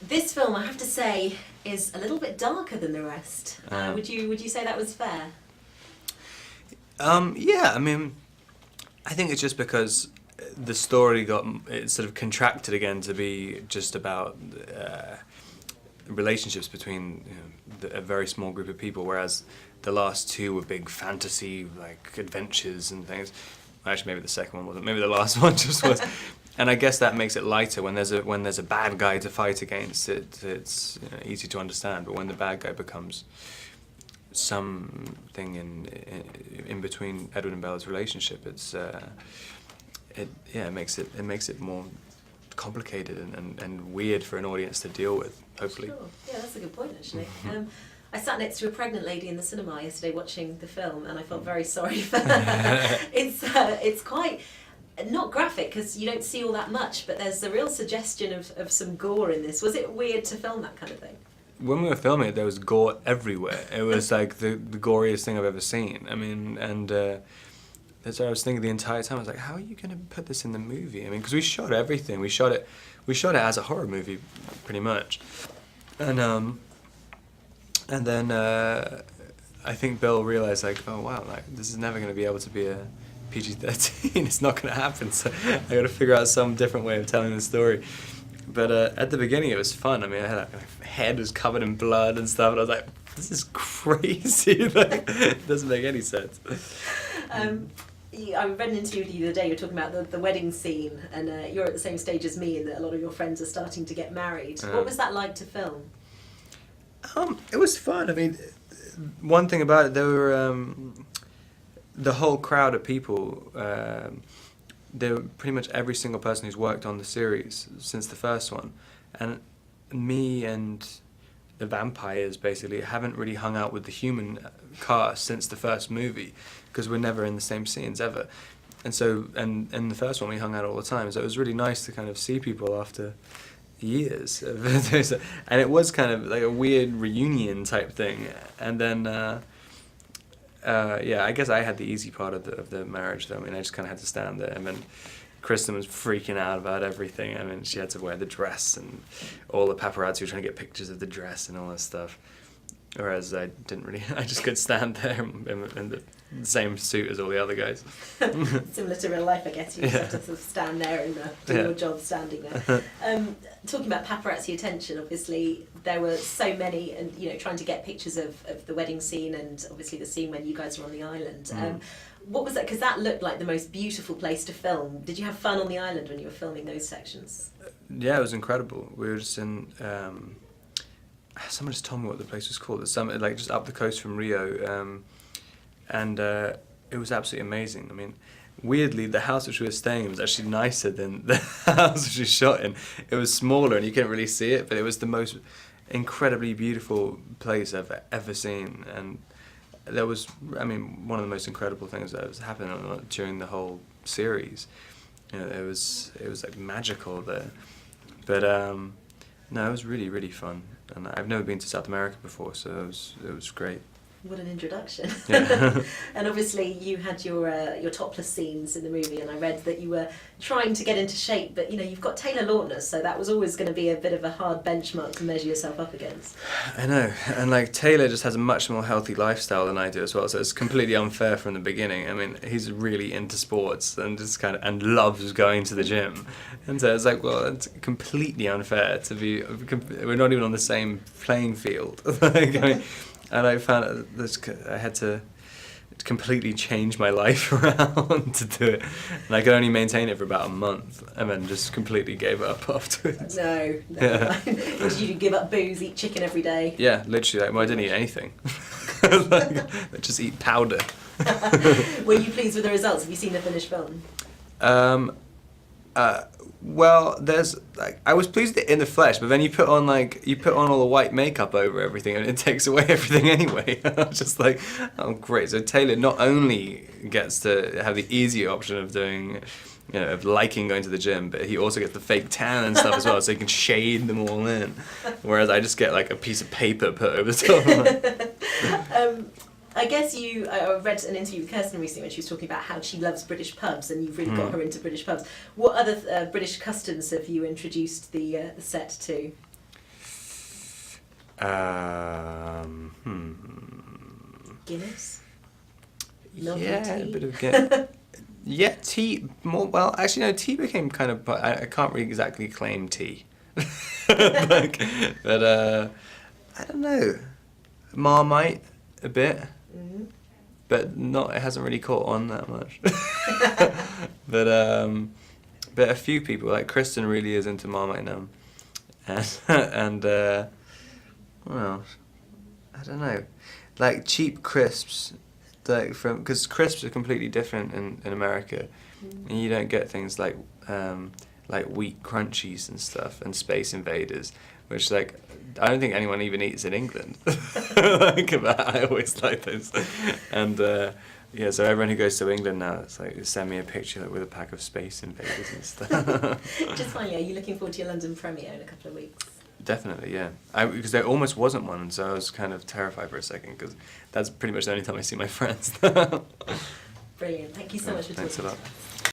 This film, I have to say, is a little bit darker than the rest. Would you say that was fair? Yeah, I mean, I think it's just because the story it sort of contracted again to be just about relationships between a very small group of people, whereas the last two were big fantasy like adventures and things. Actually, maybe the second one wasn't. Maybe the last one just was. And I guess that makes it lighter when there's a bad guy to fight against. It's easy to understand, but when the bad guy becomes something in between Edward and Bella's relationship, it makes it more complicated and weird for an audience to deal with. Hopefully. Sure. Yeah, that's a good point actually. I sat next to a pregnant lady in the cinema yesterday watching the film, and I felt very sorry for her. It's quite not graphic because you don't see all that much, but there's a real suggestion of some gore in this. Was it weird to film that kind of thing? When we were filming it, there was gore everywhere. It was like the goriest thing I've ever seen. I mean, and that's what I was thinking the entire time. I was like, how are you going to put this in the movie? I mean, because we shot everything. We shot it as a horror movie, pretty much. And then I think Bill realized, like, oh wow, like this is never going to be able to be a PG-13. It's not going to happen. So I got to figure out some different way of telling the story. But at the beginning, it was fun. I mean, my head was covered in blood and stuff, and I was like, this is crazy. Like, it doesn't make any sense. I read an interview with you the other day. You were talking about the wedding scene, and you're at the same stage as me in that a lot of your friends are starting to get married. What was that like to film? It was fun. I mean, one thing about it, there were the whole crowd of people. There were pretty much every single person who's worked on the series since the first one, and me and the vampires basically haven't really hung out with the human cast since the first movie, because we're never in the same scenes ever. And so, and in the first one we hung out all the time, so it was really nice to kind of see people after years. And it was kind of like a weird reunion type thing. And then, I guess I had the easy part of the marriage though. I mean, I just kind of had to stand there. I mean, Kristen was freaking out about everything. I mean, she had to wear the dress, and all the paparazzi were trying to get pictures of the dress and all that stuff. Whereas I didn't really, I just could stand there in the same suit as all the other guys. Similar to real life, I guess. You just have to sort of stand there and do your job standing there. Talking about paparazzi attention, obviously there were so many, and trying to get pictures of the wedding scene, and obviously the scene when you guys were on the island. What was that? Because that looked like the most beautiful place to film. Did you have fun on the island when you were filming those sections? Yeah, it was incredible. We were just in. Someone just told me what the place was called. It's like just up the coast from Rio, and it was absolutely amazing. I mean, weirdly, the house which we were staying in was actually nicer than the house which we shot in. It was smaller and you couldn't really see it, but it was the most incredibly beautiful place I've ever seen. And there was, I mean, one of the most incredible things that was happening during the whole series. It was like magical there. But no, it was really, really fun. And I've never been to South America before, so it was great. What an introduction. Yeah. And obviously you had your topless scenes in the movie, and I read that you were trying to get into shape, but you've got Taylor Lautner, so that was always going to be a bit of a hard benchmark to measure yourself up against. I know, and like Taylor just has a much more healthy lifestyle than I do as well, so it's completely unfair from the beginning. I mean, he's really into sports and just and loves going to the gym, and so it's like, well, it's completely unfair to be. We're not even on the same playing field. Like, I mean, and I found I had to completely change my life around to do it. And I could only maintain it for about a month, and then just completely gave up afterwards. No. Yeah. Did you give up booze, eat chicken every day? Yeah, literally. Like, I didn't eat anything. I just eat powder. Were you pleased with the results? Have you seen the finished film? Well, there's I was pleased with it in the flesh, but then you put on all the white makeup over everything, and it takes away everything anyway. I was just like, oh great! So Taylor not only gets to have the easier option of doing, of liking going to the gym, but he also gets the fake tan and stuff as well, so he can shade them all in. Whereas I just get like a piece of paper put over the top. I guess I read an interview with Kirsten recently when she was talking about how she loves British pubs, and you've really got her into British pubs. What other British customs have you introduced the set to? Guinness? Milk Yeah, and a tea? bit of Guinness. Yeah, tea more. Well, actually, no. Tea became kind of. I can't really exactly claim tea, like, but I don't know. Marmite a bit, Mm. but not. It hasn't really caught on that much. But a few people like Kristen really is into Marmite now, and what else? I don't know, like cheap crisps. Like because crisps are completely different in America, and you don't get things like wheat crunchies and stuff and Space Invaders, which like I don't think anyone even eats in England. Like, but I always like those, and yeah, so everyone who goes to England now, it's like send me a picture like, with a pack of Space Invaders and stuff. Just finally, are you looking forward to your London premiere in a couple of weeks? Definitely, yeah. Because there almost wasn't one, and so I was kind of terrified for a second, because that's pretty much the only time I see my friends. Brilliant. Thank you so much for talking Thanks a to lot. us.